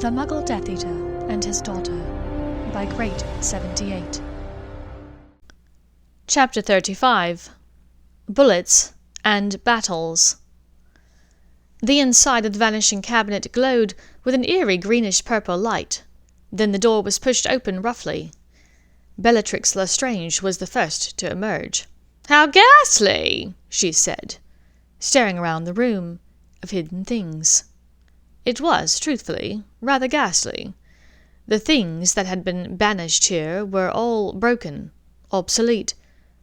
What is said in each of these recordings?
The Muggle Death Eater and His Daughter by Great 78. Chapter 35. Bullets and Battles. The inside of the vanishing cabinet glowed with an eerie greenish-purple light. Then the door was pushed open roughly. Bellatrix Lestrange was the first to emerge. "How ghastly!" she said, staring around the room of hidden things. It was, truthfully, rather ghastly. The things that had been banished here were all broken, obsolete,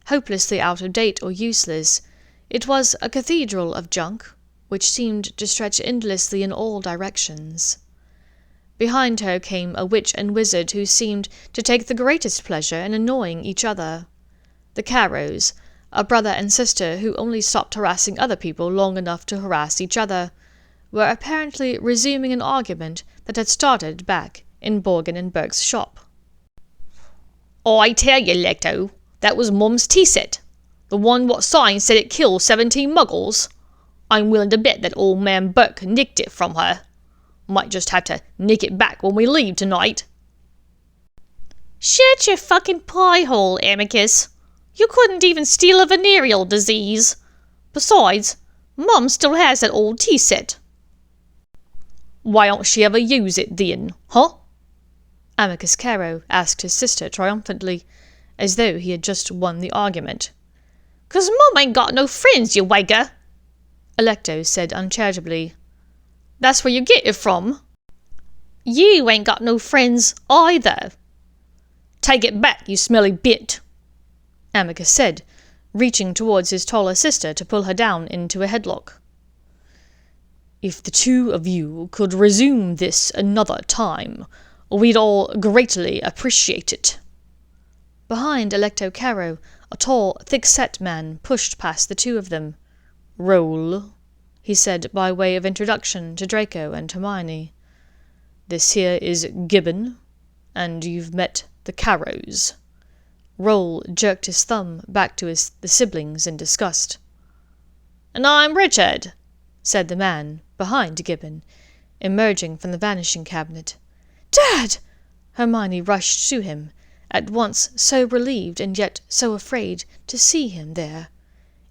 hopelessly out of date or useless. It was a cathedral of junk, which seemed to stretch endlessly in all directions. Behind her came a witch and wizard who seemed to take the greatest pleasure in annoying each other. The Carrows, a brother and sister who only stopped harassing other people long enough to harass each other, were apparently resuming an argument that had started back in Borgin and Burke's shop. "I tell you, Lecto, that was Mum's tea set. The one what sign said it killed 17 muggles. I'm willing to bet that old man Burke nicked it from her. Might just have to nick it back when we leave tonight." "Shut your fucking pie hole, Amicus. You couldn't even steal a venereal disease. Besides, Mum still has that old tea set." "Why don't she ever use it then, huh?" Amicus Carrow asked his sister triumphantly, as though he had just won the argument. "'Cause Mum ain't got no friends, you wagger," Alecto said uncharitably. "That's where you get it from." "You ain't got no friends either." "Take it back, you smelly bit," Amicus said, reaching towards his taller sister to pull her down into a headlock. "If the two of you could resume this another time, we'd all greatly appreciate it." Behind Alecto Carrow, a tall, thick-set man pushed past the two of them. "Roll," he said by way of introduction to Draco and Hermione. "This here is Gibbon, and you've met the Carrows." Roll jerked his thumb back to the siblings in disgust. "And I'm Richard," said the man behind Gibbon, emerging from the vanishing cabinet. "Dad!" Hermione rushed to him, at once so relieved and yet so afraid to see him there,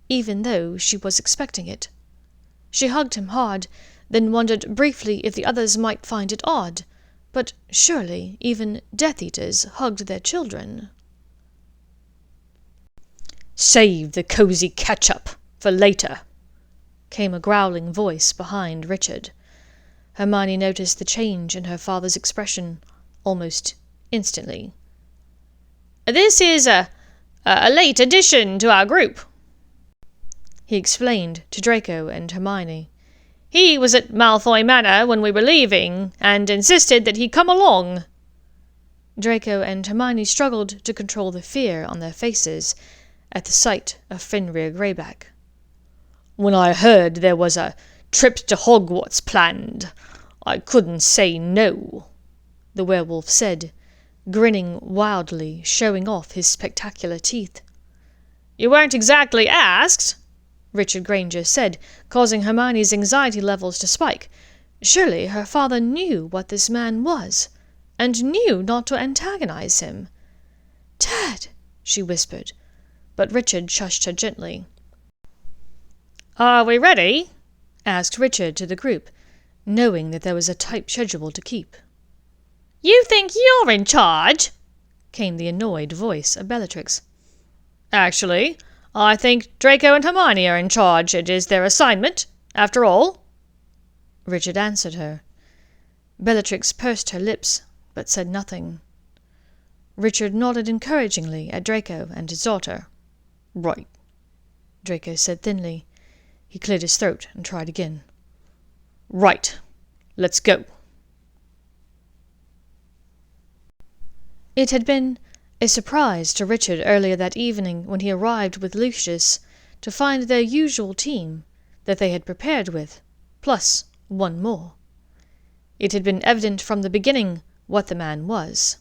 even though she was expecting it. She hugged him hard, then wondered briefly if the others might find it odd, but surely even Death Eaters hugged their children. "Save the cozy catch-up for later," came a growling voice behind Richard. Hermione noticed the change in her father's expression almost instantly. "This is a late addition to our group," he explained to Draco and Hermione. "He was at Malfoy Manor when we were leaving, and insisted that he come along." Draco and Hermione struggled to control the fear on their faces at the sight of Fenrir Greyback. "When I heard there was a trip to Hogwarts planned, I couldn't say no," the werewolf said, grinning wildly, showing off his spectacular teeth. "You weren't exactly asked," Richard Granger said, causing Hermione's anxiety levels to spike. Surely her father knew what this man was, and knew not to antagonize him. "Dad," she whispered, but Richard shushed her gently. "Are we ready?" asked Richard to the group, knowing that there was a tight schedule to keep. "You think you're in charge?" came the annoyed voice of Bellatrix. "Actually, I think Draco and Hermione are in charge. It is their assignment, after all," Richard answered her. Bellatrix pursed her lips, but said nothing. Richard nodded encouragingly at Draco and his daughter. "Right," Draco said thinly. He cleared his throat and tried again. "Right. Let's go." It had been a surprise to Richard earlier that evening when he arrived with Lucius to find their usual team that they had prepared with, plus one more. It had been evident from the beginning what the man was.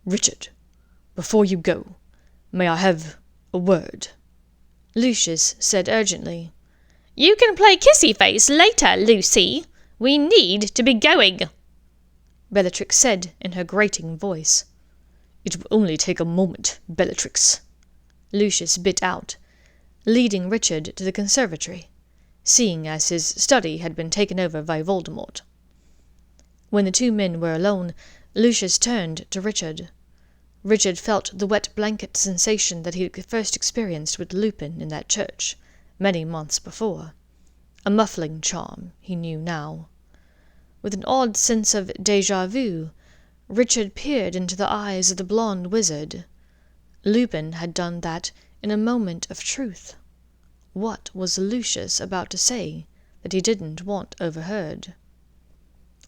"Richard, before you go, may I have a word?" Lucius said urgently. "You can play kissy face later, Lucy. We need to be going." Bellatrix said in her grating voice. "It will only take a moment, Bellatrix," Lucius bit out, leading Richard to the conservatory, seeing as his study had been taken over by Voldemort. When the two men were alone, Lucius turned to Richard. Richard felt the wet blanket sensation that he had first experienced with Lupin in that church, many months before. A muffling charm, he knew now. With an odd sense of déjà vu, Richard peered into the eyes of the blonde wizard. Lupin had done that in a moment of truth. What was Lucius about to say that he didn't want overheard?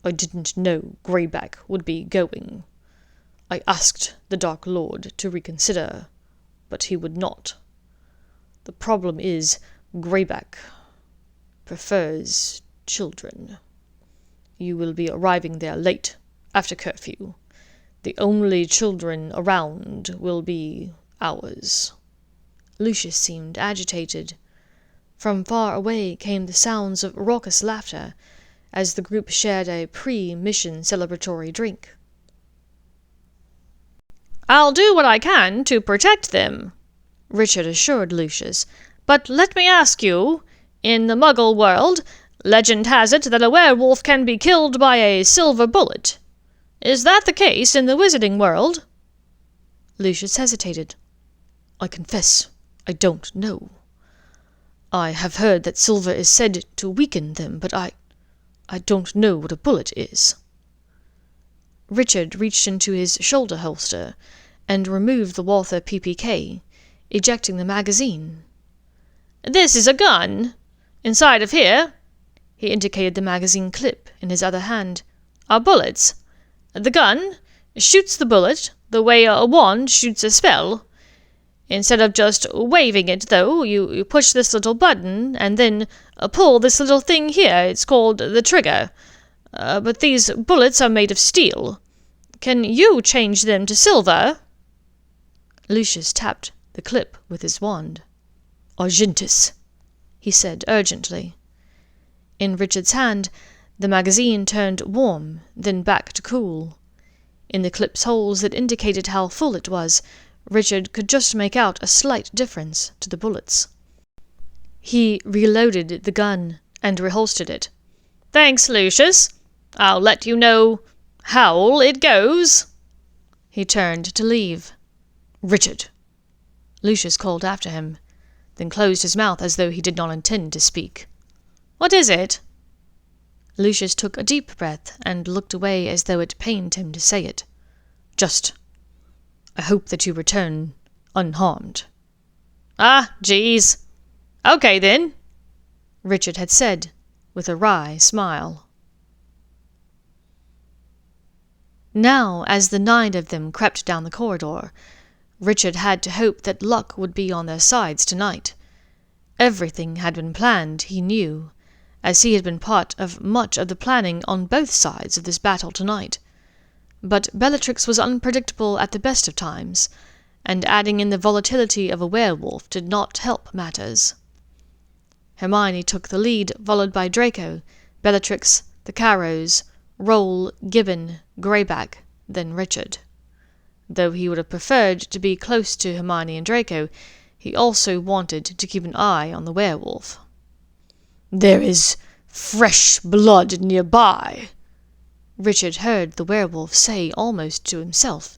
"I didn't know Greyback would be going. I asked the Dark Lord to reconsider, but he would not. The problem is, Greyback prefers children. You will be arriving there late, after curfew. The only children around will be ours." Lucius seemed agitated. From far away came the sounds of raucous laughter, as the group shared a pre-mission celebratory drink. "I'll do what I can to protect them," Richard assured Lucius, "but let me ask you, in the Muggle world, legend has it that a werewolf can be killed by a silver bullet. Is that the case in the wizarding world?" Lucius hesitated. "I confess, I don't know. I have heard that silver is said to weaken them, but I don't know what a bullet is." Richard reached into his shoulder holster and removed the Walther PPK, ejecting the magazine. "This is a gun. Inside of here," he indicated the magazine clip in his other hand, "are bullets. The gun shoots the bullet the way a wand shoots a spell. Instead of just waving it, though, you push this little button, and then pull this little thing here. It's called the trigger. But these bullets are made of steel. Can you change them to silver?" Lucius tapped the clip with his wand. "Argentis," he said urgently. In Richard's hand, the magazine turned warm, then back to cool. In the clip's holes that indicated how full it was, Richard could just make out a slight difference to the bullets. He reloaded the gun and reholstered it. "Thanks, Lucius. I'll let you know how it goes." He turned to leave. "Richard!" Lucius called after him, then closed his mouth as though he did not intend to speak. "What is it?" Lucius took a deep breath and looked away as though it pained him to say it. I hope that you return unharmed." "Ah, geez. Okay, then," Richard had said, with a wry smile. Now, as the 9 of them crept down the corridor, Richard had to hope that luck would be on their sides tonight. Everything had been planned, he knew, as he had been part of much of the planning on both sides of this battle tonight. But Bellatrix was unpredictable at the best of times, and adding in the volatility of a werewolf did not help matters. Hermione took the lead, followed by Draco, Bellatrix, the Carrows, Roll, Gibbon, Greyback, then Richard. Though he would have preferred to be close to Hermione and Draco, he also wanted to keep an eye on the werewolf. "There is fresh blood nearby," Richard heard the werewolf say almost to himself.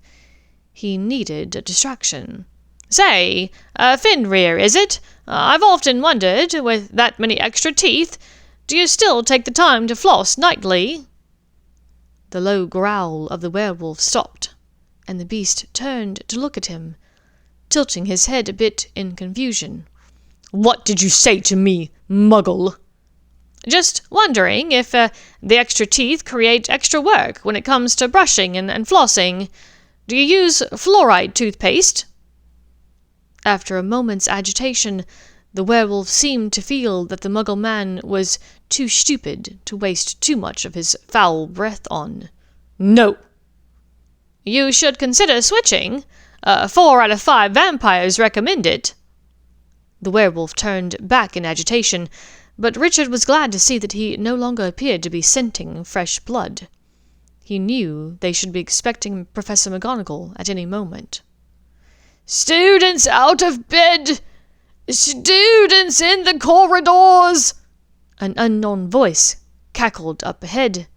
He needed a distraction. "Say, Fenrir, is it? I've often wondered, with that many extra teeth, do you still take the time to floss nightly?" The low growl of the werewolf stopped, and the beast turned to look at him, tilting his head a bit in confusion. "What did you say to me, Muggle?" "Just wondering if the extra teeth create extra work when it comes to brushing and flossing. Do you use fluoride toothpaste?" After a moment's agitation, the werewolf seemed to feel that the Muggle man was too stupid to waste too much of his foul breath on. "No." "You should consider switching. 4 out of 5 vampires recommend it." The werewolf turned back in agitation, but Richard was glad to see that he no longer appeared to be scenting fresh blood. he knew they should be expecting Professor McGonagall at any moment. "Students out of bed! Students in the corridors!" An unknown voice cackled up ahead.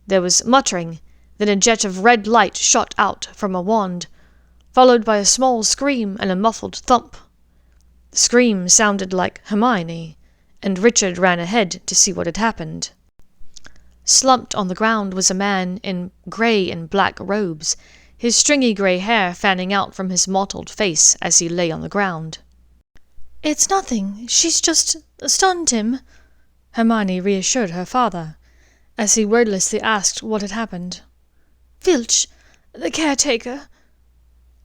There was muttering, then a jet of red light shot out from a wand, followed by a small scream and a muffled thump. The scream sounded like Hermione, and Richard ran ahead to see what had happened. Slumped on the ground was a man in grey and black robes, his stringy grey hair fanning out from his mottled face as he lay on the ground. "It's nothing. She's just stunned him," Hermione reassured her father, as he wordlessly asked what had happened. "Filch, the caretaker."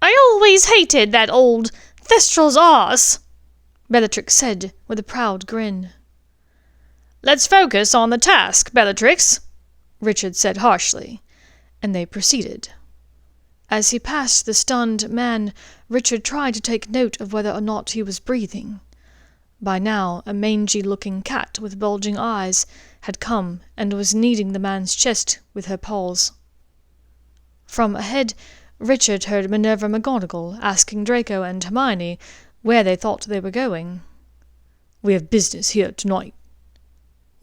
"I always hated that old Thestral's arse," Bellatrix said with a proud grin. "Let's focus on the task, Bellatrix," Richard said harshly, and they proceeded. As he passed the stunned man, Richard tried to take note of whether or not he was breathing. By now, a mangy-looking cat with bulging eyes had come and was kneading the man's chest with her paws. From ahead, Richard heard Minerva McGonagall asking Draco and Hermione where they thought they were going. "We have business here tonight,"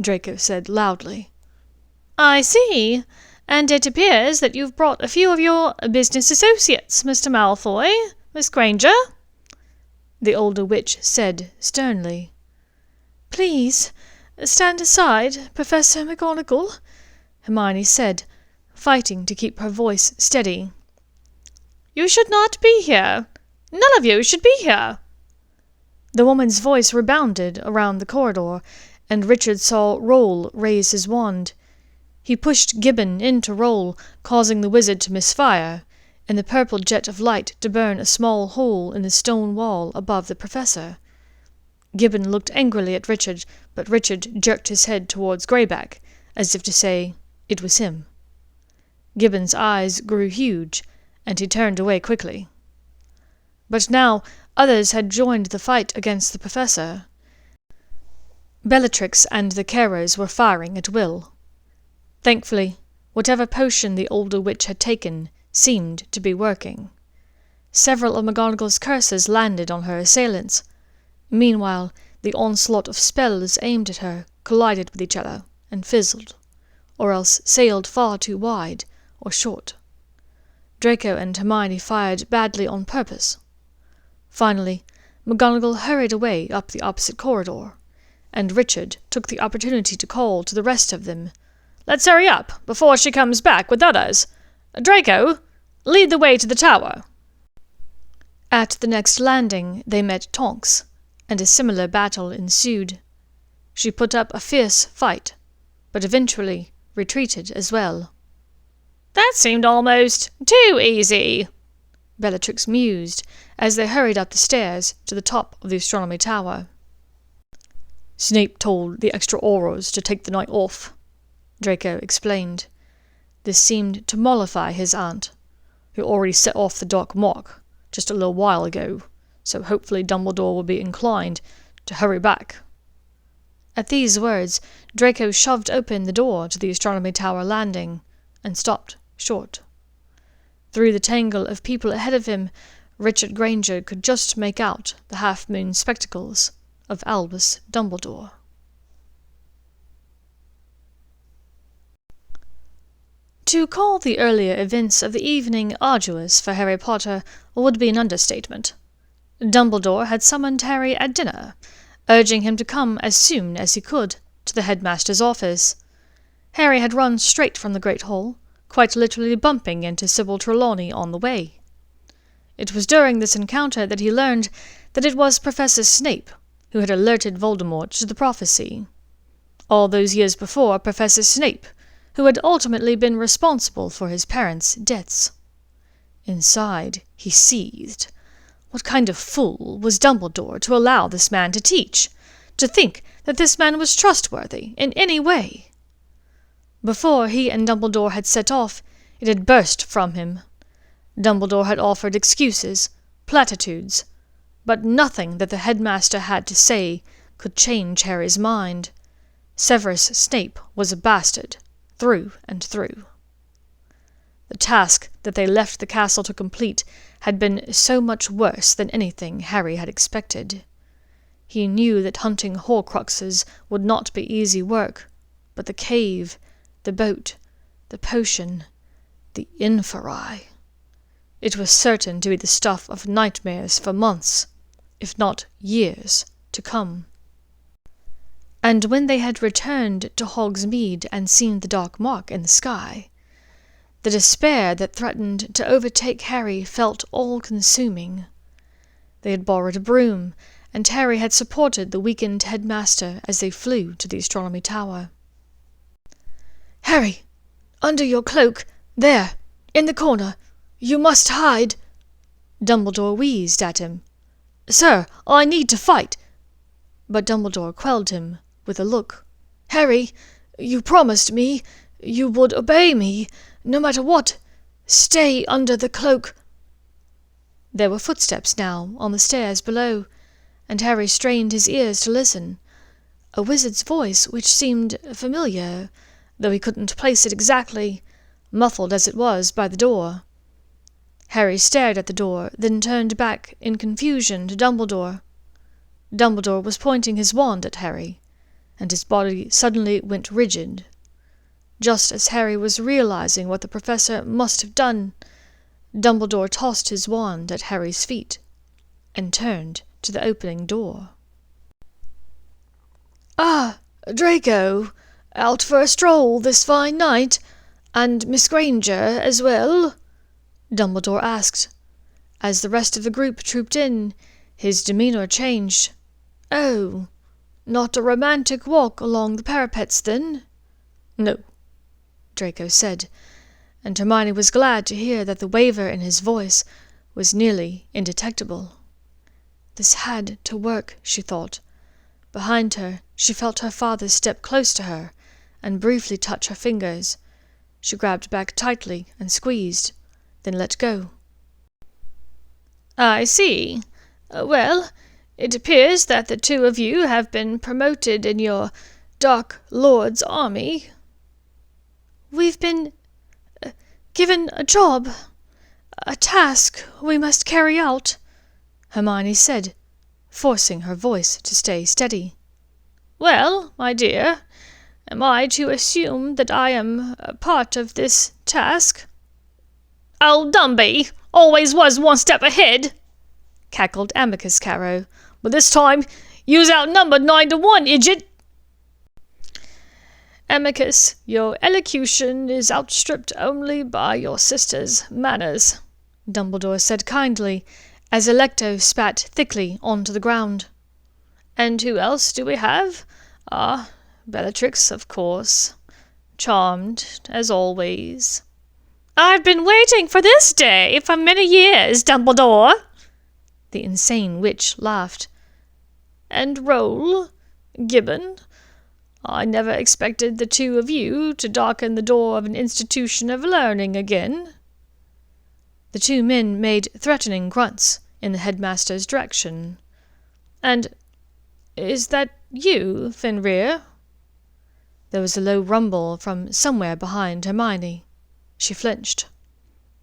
Draco said loudly. "I see. And it appears that you've brought a few of your business associates, Mr. Malfoy, Miss Granger," the older witch said sternly. "Please, stand aside, Professor McGonagall," Hermione said, fighting to keep her voice steady. "You should not be here. None of you should be here." The woman's voice rebounded around the corridor, and Richard saw Roll raise his wand. He pushed Gibbon into Roll, causing the wizard to misfire, and the purple jet of light to burn a small hole in the stone wall above the professor. Gibbon looked angrily at Richard, but Richard jerked his head towards Greyback, as if to say, it was him. Gibbon's eyes grew huge, and he turned away quickly. But now others had joined the fight against the professor. Bellatrix and the carers were firing at will. Thankfully, whatever potion the older witch had taken seemed to be working. Several of McGonagall's curses landed on her assailants. Meanwhile, the onslaught of spells aimed at her collided with each other and fizzled, or else sailed far too wide or short. Draco and Hermione fired badly on purpose. Finally, McGonagall hurried away up the opposite corridor, and Richard took the opportunity to call to the rest of them, "Let's hurry up, before she comes back with others. Draco, lead the way to the tower." At the next landing they met Tonks, and a similar battle ensued. She put up a fierce fight, but eventually retreated as well. "That seemed almost too easy," Bellatrix mused as they hurried up the stairs to the top of the astronomy tower. "Snape told the extra Aurors to take the night off," Draco explained. This seemed to mollify his aunt. "He already set off the Dark Mark just a little while ago, so hopefully Dumbledore will be inclined to hurry back." At these words, Draco shoved open the door to the astronomy tower landing and stopped short. Through the tangle of people ahead of him, Richard Granger could just make out the half-moon spectacles of Albus Dumbledore. To call the earlier events of the evening arduous for Harry Potter would be an understatement. Dumbledore had summoned Harry at dinner, urging him to come as soon as he could to the headmaster's office. Harry had run straight from the Great Hall, quite literally bumping into Sybil Trelawney on the way. It was during this encounter that he learned that it was Professor Snape who had alerted Voldemort to the prophecy. All those years before, Professor Snape, who had ultimately been responsible for his parents' deaths. Inside, he seethed. What kind of fool was Dumbledore to allow this man to teach? To think that this man was trustworthy in any way? Before he and Dumbledore had set off, it had burst from him. Dumbledore had offered excuses, platitudes, but nothing that the headmaster had to say could change Harry's mind. Severus Snape was a bastard, through and through. The task that they left the castle to complete had been so much worse than anything Harry had expected. He knew that hunting Horcruxes would not be easy work, but the cave, the boat, the potion, the inferi. It was certain to be the stuff of nightmares for months, if not years, to come. And when they had returned to Hogsmeade and seen the dark mark in the sky, the despair that threatened to overtake Harry felt all-consuming. They had borrowed a broom, and Harry had supported the weakened headmaster as they flew to the astronomy tower. "Harry, under your cloak, there, in the corner. You must hide." Dumbledore wheezed at him. "Sir, I need to fight." But Dumbledore quelled him with a look. "Harry, you promised me you would obey me, no matter what. Stay under the cloak." There were footsteps now on the stairs below, and Harry strained his ears to listen. A wizard's voice which seemed familiar, though he couldn't place it exactly, muffled as it was by the door. Harry stared at the door, then turned back in confusion to Dumbledore. Dumbledore was pointing his wand at Harry, and his body suddenly went rigid. Just as Harry was realizing what the professor must have done, Dumbledore tossed his wand at Harry's feet and turned to the opening door. "Ah, Draco, out for a stroll this fine night, and Miss Granger as well?" Dumbledore asked. As the rest of the group trooped in, his demeanor changed. "Oh, not a romantic walk along the parapets, then?" "No," Draco said, and Hermione was glad to hear that the waver in his voice was nearly indetectable. This had to work, she thought. Behind her, she felt her father step close to her and briefly touch her fingers. She grabbed back tightly and squeezed, then let go. "I see. Well, it appears that the two of you have been promoted in your Dark Lord's army." "We've been given a job, a task we must carry out," Hermione said, forcing her voice to stay steady. "Well, my dear, am I to assume that I am a part of this task?" "Oh, Dumby! Always was one step ahead!" cackled Amicus Carrow. "But this time, you's outnumbered 9-1, idjit!" "Amicus, your elocution is outstripped only by your sister's manners," Dumbledore said kindly, as Alecto spat thickly onto the ground. "And who else do we have? Ah, Bellatrix, of course. Charmed, as always." "I've been waiting for this day for many years, Dumbledore," the insane witch laughed. "And Roll, Gibbon, I never expected the two of you to darken the door of an institution of learning again." The two men made threatening grunts in the headmaster's direction. "And is that you, Fenrir?" There was a low rumble from somewhere behind Hermione. She flinched.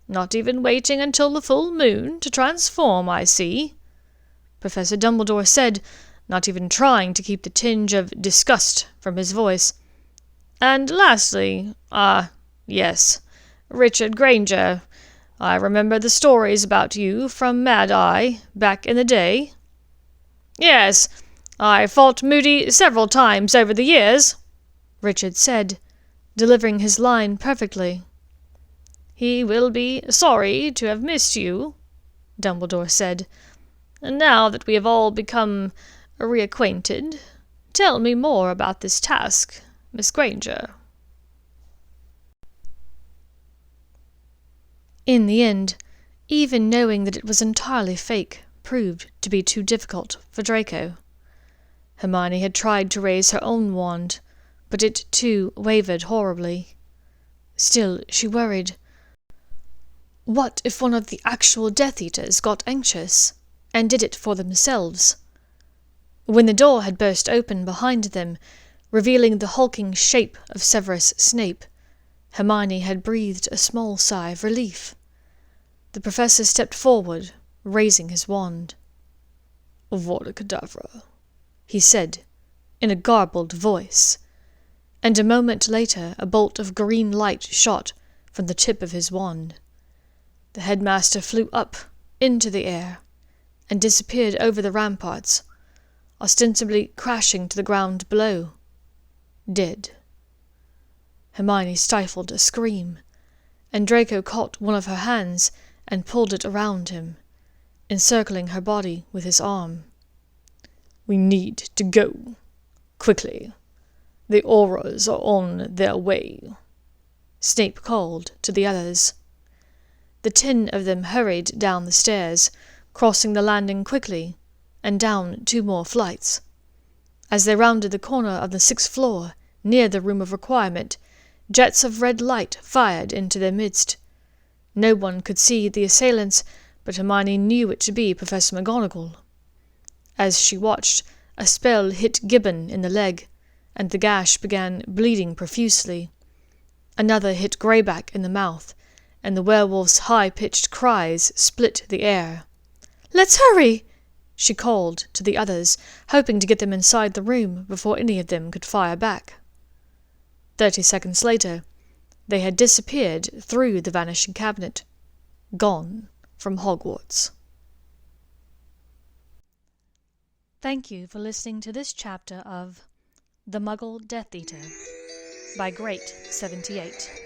"Not even waiting until the full moon to transform, I see," Professor Dumbledore said, not even trying to keep the tinge of disgust from his voice. "And lastly, yes, Richard Granger. I remember the stories about you from Mad Eye back in the day." "Yes, I fought Moody several times over the years," Richard said, delivering his line perfectly. "He will be sorry to have missed you," Dumbledore said. "And now that we have all become reacquainted, tell me more about this task, Miss Granger." In the end, even knowing that it was entirely fake proved to be too difficult for Draco. Hermione had tried to raise her own wand, but it too wavered horribly. Still, she worried. What if one of the actual Death Eaters got anxious, and did it for themselves? When the door had burst open behind them, revealing the hulking shape of Severus Snape, Hermione had breathed a small sigh of relief. The professor stepped forward, raising his wand. "Avada Kedavra," he said, in a garbled voice, and a moment later a bolt of green light shot from the tip of his wand. The headmaster flew up into the air and disappeared over the ramparts, ostensibly crashing to the ground below, dead. Hermione stifled a scream, and Draco caught one of her hands and pulled it around him, encircling her body with his arm. "We need to go. Quickly. The Aurors are on their way," Snape called to the others. The 10 of them hurried down the stairs, crossing the landing quickly, and down 2 more flights. As they rounded the corner of the 6th floor, near the room of requirement, jets of red light fired into their midst. No one could see the assailants, but Hermione knew it to be Professor McGonagall. As she watched, a spell hit Gibbon in the leg, and the gash began bleeding profusely. Another hit Greyback in the mouth, and the werewolf's high-pitched cries split the air. "Let's hurry!" she called to the others, hoping to get them inside the room before any of them could fire back. 30 seconds later, they had disappeared through the vanishing cabinet, gone from Hogwarts. Thank you for listening to this chapter of The Muggle Death Eater by Great78.